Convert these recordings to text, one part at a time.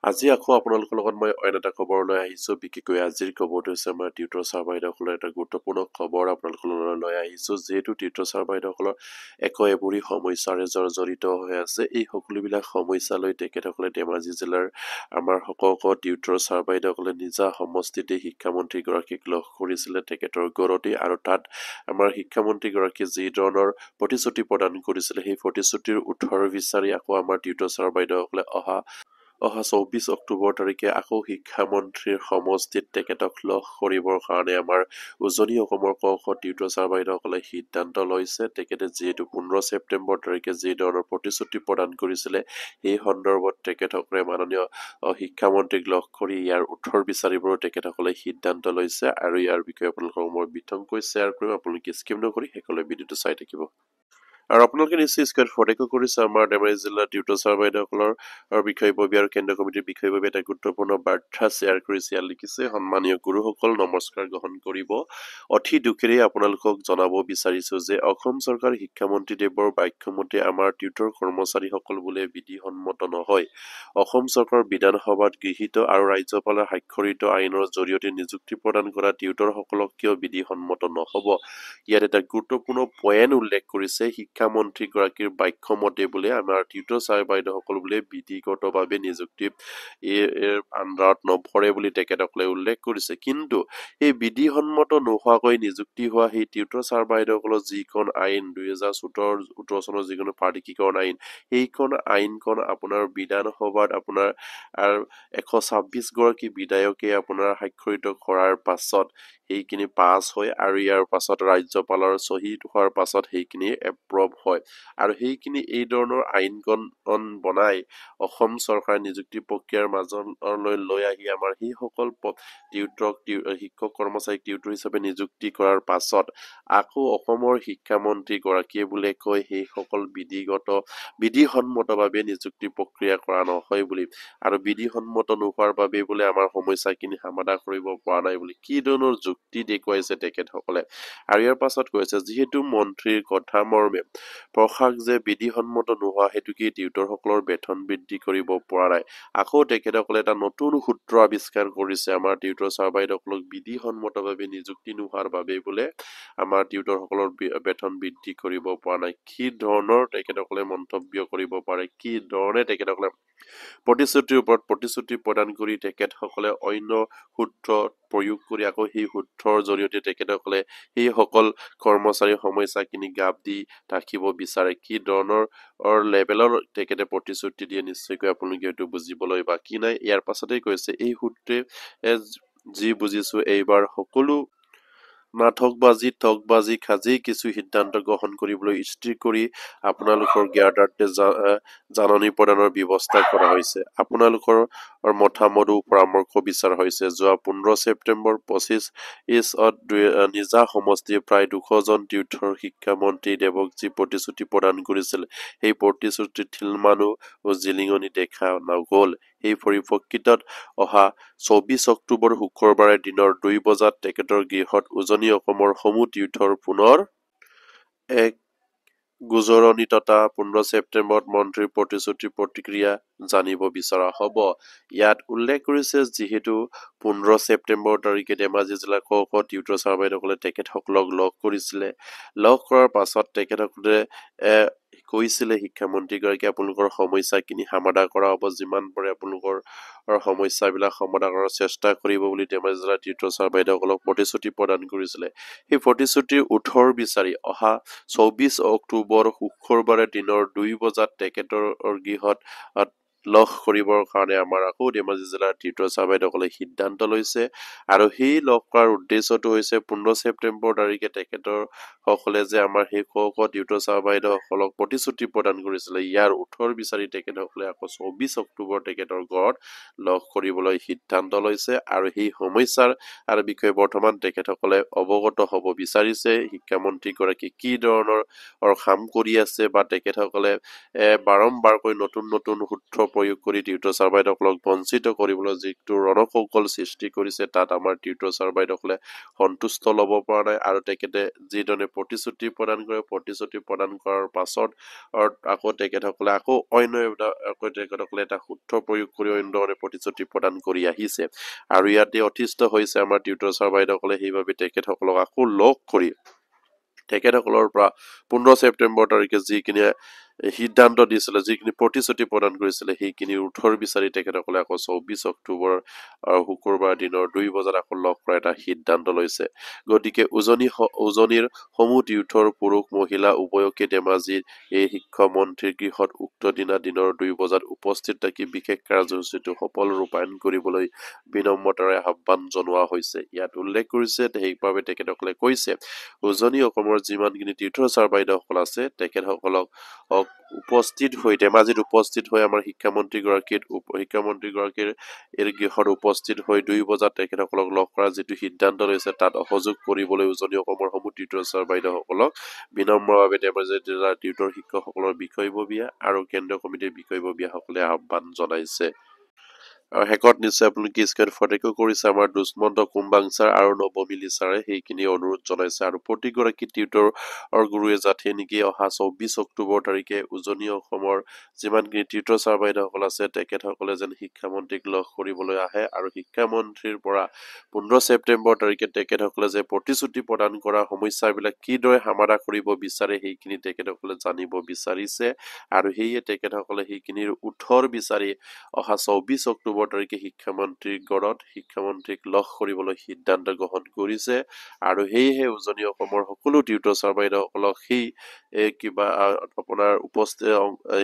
আজি আকৌ আপোনালোকৰ লগত মই অন্য এটা খবৰ লৈ আহিছো বিশেষকৈ আজিৰ খবৰটো হৈছে আমাৰ টিউটৰ ছাৰ বাইদেউসকলৰ এটা গুৰুত্বপূৰ্ণ খবৰ আপোনালোকৰ লৈ আহিছো যিহেতু টিউটৰ ছাৰ বাইদেউসকলৰ একো এবুৰি সমস্যাৰে জড়িত হৈ আছে এই সকলোবিলাক সমস্যা লৈ তেখেতসকলে ধেমাজি জিলাৰ আমাৰ সকলো টিউটৰ ছাৰ বাইদেউসকলে নিজা সমষ্টিতে শিক্ষামন্ত্ৰী গৰাকীক লগ কৰিছিলে তেখেতৰ ঘৰতে আৰু তাত আমাৰ শিক্ষামন্ত্ৰী গৰাকীয়ে যি ধৰণৰ প্ৰতিশ্ৰুতি প্ৰদান কৰিছিলে সেই প্ৰতিশ্ৰুতিৰ উত্তৰ বিচাৰি আকৌ আমাৰ টিউটৰ ছাৰ বাইদেউসকলে অহা 24 অক্টোবৰ তাৰিখে আকৌ শিক্ষামন্ত্ৰীৰ সমষ্টিত তেখেতক লগ কৰিবৰ কাৰণে আমাৰ উজনি অসমৰ ক টিউটৰ ছাৰ বাইদেউসকলে সিদ্ধান্ত লৈছে তেখেতে যিহেতু 15 ছেপ্টেম্বৰ তাৰিখে যি ধৰণৰ প্ৰতিশ্ৰুতি প্ৰদান কৰিছিলে সেই সন্দৰ্ভত তেখেতসকলে মাননীয় শিক্ষামন্ত্ৰীক লগ কৰি ইয়াৰ উত্তৰ বিচাৰিবলৈ তেখেতসকলে সিদ্ধান্ত লৈছে আৰু ইয়াৰ বিষয়ে আপোনালোকক মই বিতংকৈ শ্বেয়াৰ কৰিম আপোনালোকে স্কিপ নকৰি শেষলৈ ভিডিঅ'টো চাই থাকিব আৰু আপোনালোকে নিশ্চয় স্ক্ৰীন ফটো কৰিছে আমাৰ ধেমাজি জিলাৰ টিউটৰ ছাৰ বাইদেউসকলৰ বিষয়ববী আৰু কেন্দ্ৰীয় কমিটিৰ বিষয়ববী এটা গুৰুত্বপূৰ্ণ বাৰ্তা শ্বেয়াৰ কৰিছে ইয়াত লিখিছে সন্মানীয় গুৰুসকল নমস্কাৰ গ্ৰহণ কৰিব অতি দুখেৰে আপোনালোকক জনাব বিচাৰিছো যে অসম চৰকাৰ শিক্ষামন্ত্ৰীদেৱৰ বাক্যমতে আমাৰ টিউটৰ কৰ্মচাৰীসকল বোলে বিধিসন্মত নহয় অসম চৰকাৰ বিধানসভাত গৃহীত আৰু ৰাজ্যপালৰ স্বাক্ষৰিত আইনৰ জৰিয়তে নিযুক্তি প্ৰদান কৰা টিউটৰসকলক কিয় বিধিসন্মত নহব ইয়াত এটা গুৰুত্বপূৰ্ণ পইণ্ট উল্লেখ কৰিছে শিক্ষামন্ত্ৰী গৰাকীৰ বাক্যমতে বোলে আমাৰ টিউটৰ ছাৰ বাইদেউসকল বোলে বিধিগতভাৱে নিযুক্তি আন্দাৰত নপৰে বুলি তেখেতসকলে উল্লেখ কৰিছে কিন্তু এই বিধিসন্মত নোহোৱাকৈ নিযুক্তি হোৱা সেই টিউটৰ ছাৰ বাইদেউসকলৰ যিখন আইন 2017 চনৰ যিকোনো প্ৰাধিকৰণ আইন সেইখন আইনখন আপোনাৰ বিধানসভাত আপোনাৰ 126 গৰাকী বিধায়কে আপোনাৰ স্বাক্ষৰিত কৰাৰ পাছত সেইখিনি পাছ হয় আৰু ইয়াৰ পাছত ৰাজ্যপালৰ চহী হোৱাৰ পাছত সেইখিনি এপ্ৰুভ হয় আৰু সেইখিনি এই ধৰণৰ আইনখন বনাই অসম চৰকাৰ নিযুক্তি প্ৰক্ৰিয়াৰ মাজলৈ লৈ আহি আমাৰ সেইসকল টিউটৰক শিক্ষক কৰ্মচাৰীক টিউটৰ হিচাপে নিযুক্তি কৰাৰ পাছত আকৌ অসমৰ শিক্ষামন্ত্ৰী গৰাকীয়ে বোলে কয় সেইসকল বিধিসন্মতভাৱে নিযুক্তি প্ৰক্ৰিয়া কৰা নহয় বুলি আৰু বিধিসন্মত নোহোৱাৰ বাবে বোলে আমাৰ সমস্যাখিনি সমাধান কৰিব পৰা নাই বুলি কি ধৰণৰ যুক্তি দেখুৱাইছে তেখেতসকলে আৰু ইয়াৰ পাছত কৈছে যিহেতু মন্ত্ৰীৰ কথা মৰ্মে প্ৰশাস যে বিধিসন্মত নোহোৱা হেতুকে টিউটৰসকলৰ বেতন বৃদ্ধি কৰিব পৰা নাই আকৌ তেখেতসকলে এটা নতুন সূত্ৰ আৱিষ্কাৰ কৰিছে আমাৰ টিউটৰ ছাৰ বাইদেউসকলক বিধিসন্মতভাৱে নিযুক্তি নোহোৱাৰ বাবে বোলে আমাৰ টিউটৰসকলৰ বেতন বৃদ্ধি কৰিব পৰা নাই কি ধৰণৰ তেখেতসকলে মন্তব্য কৰিব পাৰে কি ধৰণে তেখেতসকলে প্ৰতিশ্ৰুতিৰ ওপৰত প্ৰতিশ্ৰুতি প্ৰদান কৰি তেখেতসকলে অন্য সূত্ৰ প্ৰয়োগ কৰি আকৌ সেই সূত্ৰৰ জৰিয়তে তেখেতসকলে সেইসকল কৰ্মচাৰীৰ সমস্যাখিনি গাপ দি ৰাখিব বিচাৰে কি ধৰণৰ লেভেলৰ তেখেতে প্ৰতিশ্ৰুতি দিয়ে নিশ্চয়কৈ আপোনালোকে এইটো বুজিবলৈ বাকী নাই ইয়াৰ পাছতেই কৈছে এই সূত্ৰে যি বুজিছো এইবাৰ সকলো ঠগবাজি খাজি কিছু সিদ্ধান্ত গ্ৰহণ কৰিবলৈ স্থিৰ কৰি আপোনালোকৰ জ্ঞাতাৰ্থে জাননী প্ৰদানৰ ব্যৱস্থা কৰা হৈছে আপোনালোকৰ মতামতো পৰামৰ্শ বিচৰা হৈছে যোৱা 15 ছেপ্টেম্বৰ 25 নিজা সমষ্টিৰ প্ৰায় 200 জন টিউটৰ শিক্ষামন্ত্ৰী দেৱক যি প্ৰতিশ্ৰুতি প্ৰদান কৰিছিল সেই প্ৰতিশ্ৰুতিৰ ঠিলমানো জিলিঙনি দেখা নগল এই পৰিপ্ৰেক্ষিতত অহা 24 অক্টোবৰ শুক্ৰবাৰে দিনৰ 2 বজাত তেখেতৰ গৃহত উজনি অসমৰ সমূহ টিউটৰ পুনৰ এক গুজৰণি তথা 15 ছেপ্টেম্বৰত মন্ত্ৰীৰ প্ৰতিশ্ৰুতিৰ প্ৰতিক্ৰিয়া জানিব বিচৰা হ'ব ইয়াত উল্লেখ কৰিছে যিহেতু 15 ছেপ্টেম্বৰ তাৰিখে ধেমাজি জিলাৰ ক টিউটৰ ছাৰ বাইদেউসকলে তেখেতসকলক লগ কৰিছিলে লগ কৰাৰ পাছত তেখেতসকলে কৈছিলে শিক্ষামন্ত্ৰীগৰাকী আপোনালোকৰ সমস্যাখিনি সমাধান কৰা হ'ব যিমান পাৰে আপোনালোকৰ সমস্যাবিলাক সমাধান কৰাৰ চেষ্টা কৰিব বুলি ধেমাজি জিলাৰ টিউটৰ ছাৰ বাইদেউসকলক প্ৰতিশ্ৰুতি প্ৰদান কৰিছিলে সেই প্ৰতিশ্ৰুতিৰ উত্তৰ বিচাৰি অহা 24 অক্টোবৰ শুক্ৰবাৰে দিনৰ 2 বজাত তেখেতৰ গৃহত লগ কৰিবৰ কাৰণে আমাৰ আকৌ ধেমাজি জিলাৰ টিউটৰ ছাৰ বাইদেউসকলে সিদ্ধান্ত লৈছে আৰু সেই লগ কৰাৰ উদ্দেশ্যটো হৈছে 15 ছেপ্টেম্বৰ তাৰিখে তেখেতৰ সকলে যে আমাৰ সেই টিউটৰ ছাৰ বাইদেউসকলক প্ৰতিশ্ৰুতি প্ৰদান কৰিছিলে ইয়াৰ উত্তৰ বিচাৰি তেখেতসকলে আকৌ 24 অক্টোবৰ তেখেতৰ ঘৰত লগ কৰিবলৈ সিদ্ধান্ত লৈছে আৰু সেই সমস্যাৰ আৰু বিষয়ে বৰ্তমান তেখেতসকলে অৱগত হ'ব বিচাৰিছে শিক্ষামন্ত্ৰী গৰাকী কি ধৰণৰ কাম কৰি আছে বা তেখেতসকলে বাৰম্বাৰকৈ নতুন সূত্ৰ প্ৰয়োগ কৰি টিউটৰ ছাৰ বাইদেউসকলক বঞ্চিত কৰিবলৈ যিটো ৰণকৌশল সৃষ্টি কৰিছে তাত আমাৰ টিউটৰ ছাৰ বাইদেউসকলে সন্তুষ্ট ল'ব পৰা নাই আৰু তেখেতে যিধৰণে প্ৰতিশ্ৰুতি প্ৰদান কৰে প্ৰতিশ্ৰুতি প্ৰদান কৰাৰ পাছত আকৌ তেখেতসকলে আকৌ তেখেতসকলে এটা সূত্ৰ প্ৰয়োগ কৰি অন্য ধৰণে প্ৰতিশ্ৰুতি প্ৰদান কৰি আহিছে আৰু ইয়াতে অতিষ্ঠ হৈছে আমাৰ টিউটৰ ছাৰ বাইদেউসকলে সেইবাবে তেখেতসকলক আকৌ লগ কৰি তেখেতসকলৰ পৰা 15 ছেপ্টেম্বৰ তাৰিখে যিখিনি সিদ্ধান্ত দিছিলে যিখিনি প্ৰতিশ্ৰুতি প্ৰদান কৰিছিলে সেইখিনি উঠৰ বিচাৰি তেখেতসকলে আকৌ 24 অক্টোবৰ শুক্ৰবাৰ দিনৰ 2 বজাত আকৌ লগ কৰা এটা সিদ্ধান্ত লৈছে গতিকে উজনিৰ সমূহ টিউটৰ পুৰুষ মহিলা উভয়কে ধেমাজিৰ এই শিক্ষা মন্ত্ৰীৰ গৃহত উক্ত দিনৰ 2 বজাত উপস্থিত থাকি বিশেষ কাৰ্যসূচীটো সফল ৰূপায়ণ কৰিবলৈ বিনম্ৰতাৰে আহ্বান জনোৱা হৈছে ইয়াত উল্লেখ কৰিছে সেইবাবে তেখেতসকলে কৈছে উজনি অসমৰ যিমানখিনি টিউটৰ ছাৰ বাইদেউসকল আছে তেখেতসকলক উপস্থিত হৈ ধেমাজিত উপস্থিত হৈ আমাৰ শিক্ষামন্ত্ৰীগৰাকীৰ গৃহত উপস্থিত হৈ 2 বজাত তেখেতসকলক লগ কৰা যিটো সিদ্ধান্ত লৈছে তাত অসহযোগ কৰিবলৈ উজনি অসমৰ সমূহ টিউটৰ ছাৰ বাইদেউসকলক বিনম্ৰভাৱে ধেমাজি জিলাৰ টিউটৰ শিক্ষকসকলৰ বিষয়ববীয়া আৰু কেন্দ্ৰীয় কমিটিৰ বিষয়ববীয়াসকলে আহ্বান জনাইছে আৰু হেকত নিশ্চয় আপোনালোকে স্ক্ৰীন ফটেকো কৰিছে আমাৰ দুষ্মন্ত কুম্বাং ছাৰ আৰু নৱমিলি ছাৰে সেইখিনি অনুৰোধ জনাইছে আৰু প্ৰতিগৰাকী টিউটৰ গুৰুৱে যাতে নেকি অহা 24 অক্টোবৰ তাৰিখে উজনি অসমৰ যিমানখিনি টিউটৰ ছাৰ বাইদেউসকল আছে তেখেতসকলে যেন শিক্ষামন্ত্ৰীক লগ কৰিবলৈ আহে আৰু শিক্ষামন্ত্ৰীৰ পৰা 15 ছেপ্টেম্বৰ তাৰিখে তেখেতসকলে যে প্ৰতিশ্ৰুতি প্ৰদান কৰা সমস্যাবিলাক কিদৰে সমাধান কৰিব বিচাৰে সেইখিনি তেখেতসকলে জানিব বিচাৰিছে আৰু সেয়ে তেখেতসকলে সেইখিনিৰ উত্তৰ বিচাৰি অহা 24 অক্টোবৰ তাৰিখে শিক্ষামন্ত্ৰীৰ গড়ত শিক্ষামন্ত্ৰীক লগ কৰিবলৈ সিদ্ধান্ত গ্ৰহণ কৰিছে আৰু সেয়েহে উজনি অসমৰ সকলো টিউটৰ ছাৰ বাইদেউসকলক সেই কিবা আপোনাৰ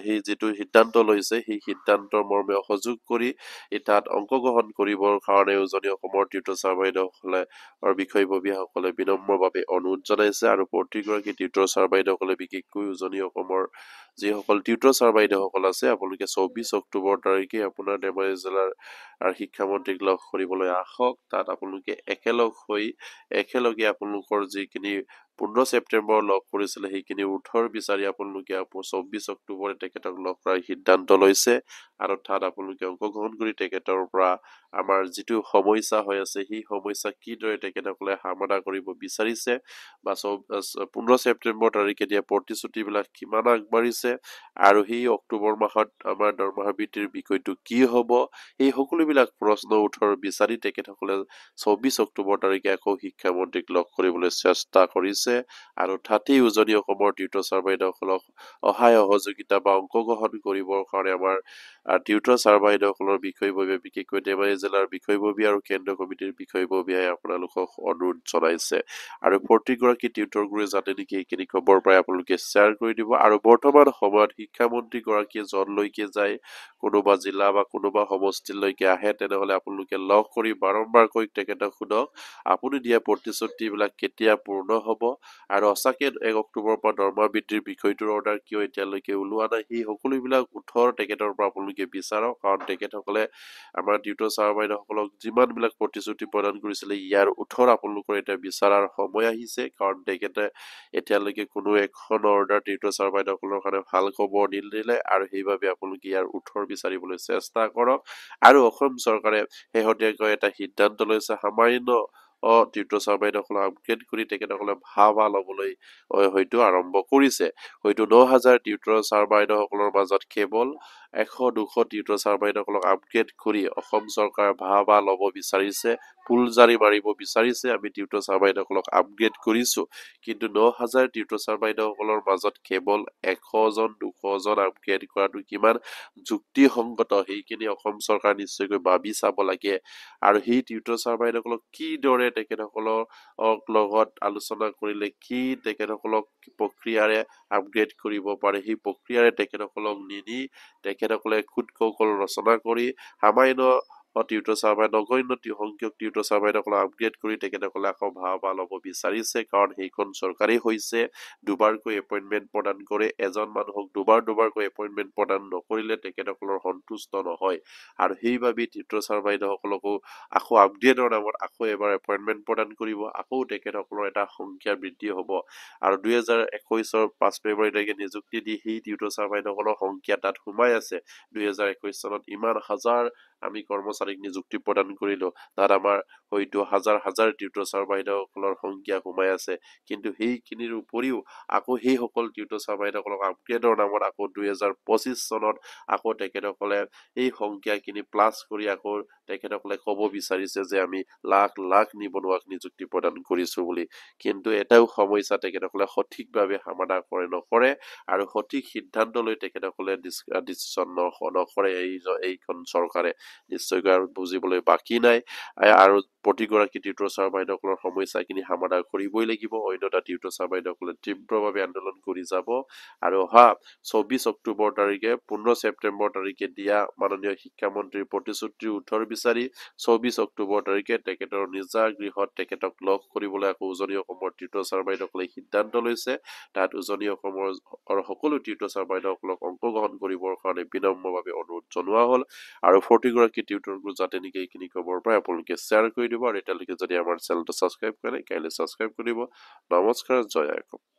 সেই যিটো সিদ্ধান্ত লৈছে সেই সিদ্ধান্তৰ মৰ্মে সহযোগ কৰি তাত অংশগ্ৰহণ কৰিবৰ কাৰণে উজনি অসমৰ টিউটৰ ছাৰ বাইদেউসকলে বিষয়ববীয়াসকলে বিনম্ৰভাৱে অনুৰোধ জনাইছে আৰু প্ৰতিগৰাকী টিউটৰ ছাৰ বাইদেউসকলে বিশেষকৈ উজনি অসমৰ যিসকল টিউটৰ ছাৰ বাইদেউসকল আছে আপোনালোকে 24 অক্টোবৰ তাৰিখে আপোনাৰ ধেমাজি জিলাৰ শিক্ষামন্ত্ৰীক লগ কৰিবলৈ আহক তাত আপোনালোকে একেলগে আপোনালোকৰ যিখিনি 15 ছেপ্টেম্বৰ লগ কৰিছিলে সেইখিনি উঠৰ বিচাৰি আপোনালোকে 24 অক্টোবৰে তেখেতক লগ কৰাৰ সিদ্ধান্ত লৈছে আৰু তাত আপোনালোকে অংশগ্ৰহণ কৰি তেখেতৰ পৰা আমাৰ যিটো সমস্যা হৈ আছে সেই সমস্যা কিদৰে তেখেতসকলে সমাধান কৰিব বিচাৰিছে বা 15 ছেপ্টেম্বৰ তাৰিখে দিয়া প্ৰতিশ্ৰুতিবিলাক কিমান আগবাঢ়িছে আৰু সেই অক্টোবৰ মাহত আমাৰ দৰমহা বৃদ্ধিৰ বিষয়টো কি হ'ব এই সকলোবিলাক প্ৰশ্ন উত্তৰ বিচাৰি তেখেতসকলে 24 অক্টোবৰ তাৰিখে আকৌ শিক্ষামন্ত্ৰীক লগ কৰিবলৈ চেষ্টা কৰিছে আৰু তাতেই উজনি অসমৰ টিউটৰ ছাৰ বাইদেউসকলক সহায় সহযোগিতা বা অংশগ্ৰহণ কৰিবৰ কাৰণে আমাৰ টিউটৰ ছাৰ বাইদেউসকলৰ বিষয়ববীয়া বিশেষকৈ ধেমাজি জিলাৰ বিষয়ববীয়া আৰু কেন্দ্ৰীয় কমিটিৰ বিষয়ববীয়াই আপোনালোকক অনুৰোধ জনাইছে আৰু প্ৰতিগৰাকী টিউটৰ গুৰুৱে যাতে নেকি এইখিনি খবৰ পাই আপোনালোকে শ্বেয়াৰ কৰি দিব আৰু বৰ্তমান সময়ত শিক্ষামন্ত্ৰী গৰাকীয়ে য'লৈকে যায় কোনোবা জিলা বা কোনোবা সমষ্টিলৈকে আহে তেনেহলে আপোনালোকে লগ কৰি বাৰম্বাৰকৈ তেখেতক সোধক আপুনি দিয়া প্ৰতিশ্ৰুতিবিলাক কেতিয়া পূৰ্ণ হ'ব আৰু সঁচাকে 1 অক্টোবৰৰ পৰা দৰমহা বৃদ্ধিৰ বিষয়টোৰ অৰ্ডাৰ কিয় এতিয়ালৈকে ওলোৱা নাই সেই সকলোবিলাক উত্তৰ তেখেতৰ পৰা আপোনালোকে বিচাৰক কাৰণ তেখেতসকলে আমাৰ টিউটৰ ছাৰ বাইদেউসকলক যিমানবিলাক প্ৰতিশ্ৰুতি প্ৰদান কৰিছিলে ইয়াৰ উত্তৰ আপোনালোকৰ এতিয়া বিচাৰাৰ সময় আহিছে কাৰণ তেখেতে এতিয়ালৈকে কোনো এখন অৰ্ডাৰ টিউটৰ ছাৰ বাইদেউসকলৰ কাৰণে ভাল খবৰ নিদিলে আৰু সেইবাবে আপোনালোকে ইয়াৰ উত্তৰ বিচাৰিবলৈ চেষ্টা কৰক আৰু অসম চৰকাৰে শেহতীয়াকৈ এটা সিদ্ধান্ত লৈছে সামান্য টিউটৰ ছাৰ বাইদেউসকলক আপগ্ৰেড কৰি তেখেতসকলে ভাবা ল'বলৈ হয়তো আৰম্ভ কৰিছে হয়তো 9000 টিউটৰ ছাৰ বাইদেউসকলৰ মাজত কেৱল 100-200 টিউটৰ ছাৰ বাইদেউসকলক আপগ্ৰেড কৰি অসম চৰকাৰে ভাবা ল'ব বিচাৰিছে ফুলজাৰি মাৰিব বিচাৰিছে আমি টিউটৰ ছাৰ বাইদেউসকলক আপগ্ৰেড কৰিছো কিন্তু 9000 টিউটৰ ছাৰ বাইদেউসকলৰ মাজত কেৱল 100-200 আপগ্ৰেড কৰাটো কিমান যুক্তিসংগত সেইখিনি অসম চৰকাৰ নিশ্চয়কৈ ভাবি চাব লাগে আৰু সেই টিউটৰ ছাৰ বাইদেউসকলক কিদৰে তেখেতসকলৰ লগত আলোচনা কৰিলে কি তেখেতসকলক প্ৰক্ৰিয়াৰে আপগ্ৰেড কৰিব পাৰে সেই প্ৰক্ৰিয়াৰে তেখেতসকলক নিনি তেখেতসকলে খুদ কৌশল ৰচনা কৰি সামান্য টিউটৰ ছাৰ বাইদেউ নগণ্য সংখ্যক টিউটৰ ছাৰ বাইদেউসকলক আপগ্ৰেড কৰি তেখেতসকলে আকৌ ভাও ল'ব বিচাৰিছে কাৰণ সেইখন চৰকাৰেই হৈছে দুবাৰকৈ এপইণ্টমেণ্ট প্ৰদান কৰে এজন মানুহক দুবাৰকৈ এপইণ্টমেণ্ট প্ৰদান নকৰিলে তেখেতসকলৰ সন্তুষ্ট নহয় আৰু সেইবাবে টিউটৰ ছাৰ বাইদেউসকলকো আকৌ আপগ্ৰেডৰ নামত আকৌ এবাৰ এপইণ্টমেণ্ট প্ৰদান কৰিব আকৌ তেখেতসকলৰ এটা সংখ্যা বৃদ্ধি হ'ব আৰু 2021 5 ফেব্ৰুৱাৰী তাৰিখে নিযুক্তি দি সেই টিউটৰ ছাৰ বাইদেউসকলৰ সংখ্যা তাত সোমাই আছে 2021 চনত ইমান হাজাৰ আমি কৰ্মচাৰীক নিযুক্তি প্ৰদান কৰিলো তাত আমাৰ হয়তো হাজাৰ টিউটৰ ছাৰ বাইদেউসকলৰ সংখ্যা সোমাই আছে কিন্তু সেইখিনিৰ উপৰিও আকৌ সেই সকল টিউটৰ ছাৰ বাইদেউসকলক আপগ্ৰেডৰ নামত আকৌ 2025 চনত আকৌ তেখেতসকলে এই সংখ্যাখিনি প্লাছ কৰি আকৌ তেখেতসকলে ক'ব বিচাৰিছে যে আমি লাখ নিবনুৱাক নিযুক্তি প্ৰদান কৰিছো বুলি কিন্তু এটাও সমস্যা তেখেতসকলে সঠিকভাৱে সমাধান নকৰে আৰু সঠিক সিদ্ধান্ত লৈ তেখেতসকলে ডিচিশ্যন নকৰে এইখন চৰকাৰে নিশ্চয়কৈ আৰু বুজিবলৈ বাকী নাই আৰু প্ৰতিগৰাকী টিউটৰ ছাৰ বাইদেউসকলৰ সমস্যাখিনি সমাধান কৰিবই লাগিব অন্যথা টিউটৰ ছাৰ বাইদেউসকলে তীব্ৰভাৱে আন্দোলন কৰি যাব আৰু অহা 24 অক্টোবৰ তাৰিখে 15 ছেপ্টেম্বৰ তাৰিখে দিয়া মাননীয় শিক্ষামন্ত্ৰীৰ প্ৰতিশ্ৰুতিৰ উত্তৰ বিচাৰি 24 অক্টোবৰ তাৰিখে তেখেতৰ নিজা গৃহত তেখেতক লগ কৰিবলৈ আকৌ উজনি অসমৰ টিউটৰ ছাৰ বাইদেউসকলে সিদ্ধান্ত লৈছে তাত উজনি অসমৰ সকলো টিউটৰ ছাৰ বাইদেউসকলক অংশগ্ৰহণ কৰিবৰ কাৰণে বিনম্ৰভাৱে অনুৰোধ জনোৱা হ'ল আৰু প্ৰতিগৰাকী টিউটৰকো যাতে নেকি এইখিনি খবৰ পায় আপোনালোকে শ্বেয়াৰ কৰি দিব আৰু এতিয়ালৈকে যদি আমাৰ চেনেলটো ছাবস্ক্ৰাইব কৰে কাইলৈ ছাবস্ক্ৰাইব কৰিব নমস্কাৰ জয় আই অসম